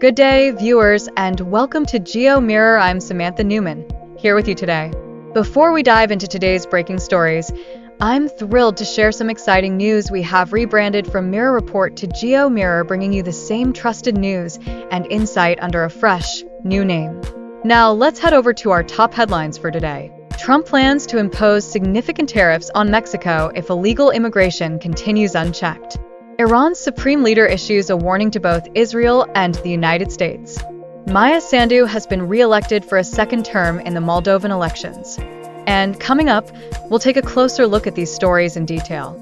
Good day, viewers, and welcome to Geo Mirror. I'm Samantha Newman, here with you today. Before we dive into today's breaking stories, I'm thrilled to share some exciting news. We have rebranded from Mirror Report to Geo Mirror, bringing you the same trusted news and insight under a fresh, new name. Now, let's head over to our top headlines for today. Trump plans to impose significant tariffs on Mexico if illegal immigration continues unchecked. Iran's supreme leader issues a warning to both Israel and the United States. Maya Sandu has been re-elected for a second term in the Moldovan elections. And coming up, we'll take a closer look at these stories in detail.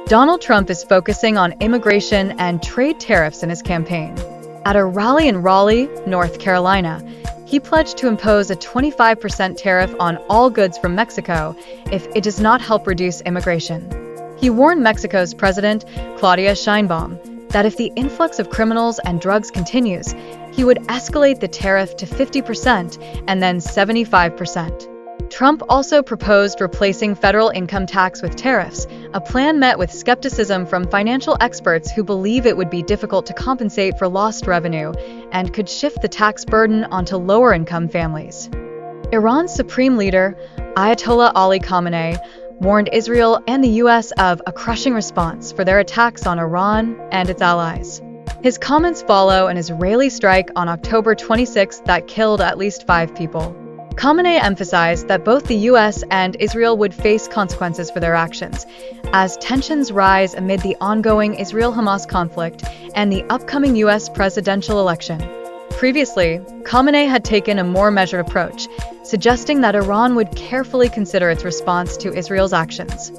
Donald Trump is focusing on immigration and trade tariffs in his campaign. At a rally in Raleigh, North Carolina, he pledged to impose a 25% tariff on all goods from Mexico if it does not help reduce immigration. He warned Mexico's President, Claudia Sheinbaum, that if the influx of criminals and drugs continues, he would escalate the tariff to 50% and then 75%. Trump also proposed replacing federal income tax with tariffs, a plan met with skepticism from financial experts who believe it would be difficult to compensate for lost revenue and could shift the tax burden onto lower-income families. Iran's supreme leader, Ayatollah Ali Khamenei, warned Israel and the U.S. of a crushing response for their attacks on Iran and its allies. His comments follow an Israeli strike on October 26 that killed at least 5 people. Khamenei emphasized that both the U.S. and Israel would face consequences for their actions, as tensions rise amid the ongoing Israel-Hamas conflict and the upcoming U.S. presidential election. Previously, Khamenei had taken a more measured approach, suggesting that Iran would carefully consider its response to Israel's actions.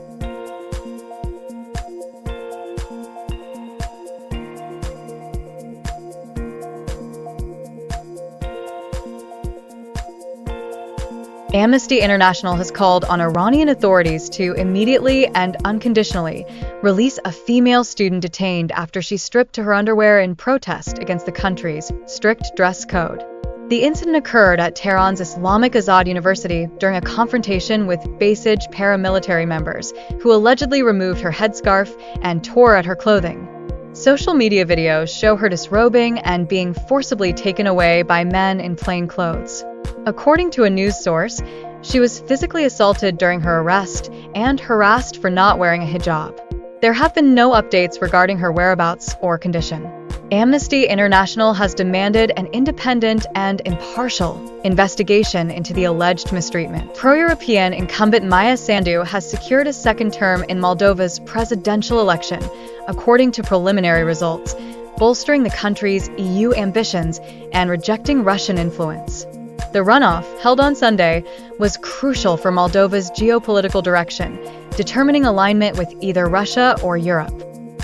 Amnesty International has called on Iranian authorities to immediately and unconditionally release a female student detained after she stripped to her underwear in protest against the country's strict dress code. The incident occurred at Tehran's Islamic Azad University during a confrontation with Basij paramilitary members, who allegedly removed her headscarf and tore at her clothing. Social media videos show her disrobing and being forcibly taken away by men in plain clothes. According to a news source, she was physically assaulted during her arrest and harassed for not wearing a hijab. There have been no updates regarding her whereabouts or condition. Amnesty International has demanded an independent and impartial investigation into the alleged mistreatment. Pro-European incumbent Maya Sandu has secured a second term in Moldova's presidential election, according to preliminary results, bolstering the country's EU ambitions and rejecting Russian influence. The runoff, held on Sunday, was crucial for Moldova's geopolitical direction, determining alignment with either Russia or Europe.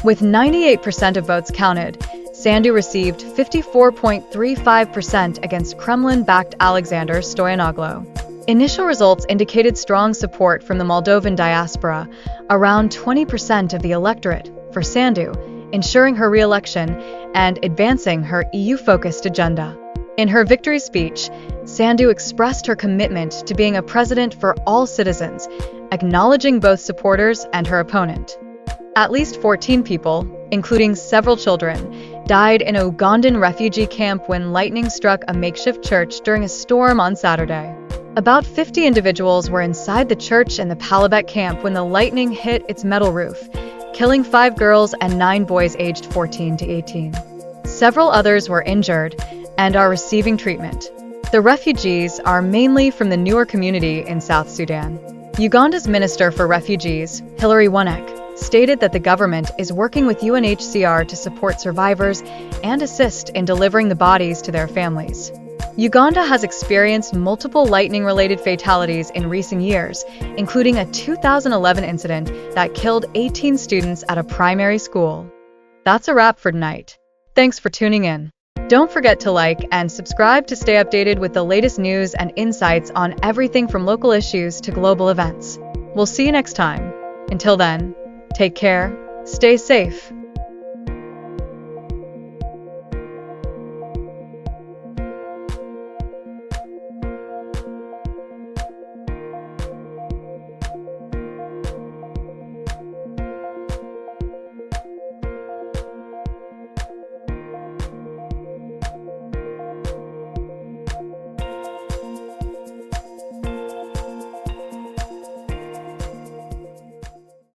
With 98% of votes counted, Sandu received 54.35% against Kremlin-backed Alexander Stoyanoglu. Initial results indicated strong support from the Moldovan diaspora, around 20% of the electorate, for Sandu, ensuring her re-election and advancing her EU-focused agenda. In her victory speech, Sandu expressed her commitment to being a president for all citizens, acknowledging both supporters and her opponent. At least 14 people, including several children, died in a Ugandan refugee camp when lightning struck a makeshift church during a storm on Saturday. About 50 individuals were inside the church in the Palabek camp when the lightning hit its metal roof, killing 5 girls and 9 boys aged 14 to 18. Several others were injured and are receiving treatment. The refugees are mainly from the newer community in South Sudan. Uganda's Minister for Refugees, Hilary Wonek, stated that the government is working with UNHCR to support survivors and assist in delivering the bodies to their families. Uganda has experienced multiple lightning-related fatalities in recent years, including a 2011 incident that killed 18 students at a primary school. That's a wrap for tonight. Thanks for tuning in. Don't forget to like and subscribe to stay updated with the latest news and insights on everything from local issues to global events. We'll see you next time. Until then, take care, stay safe,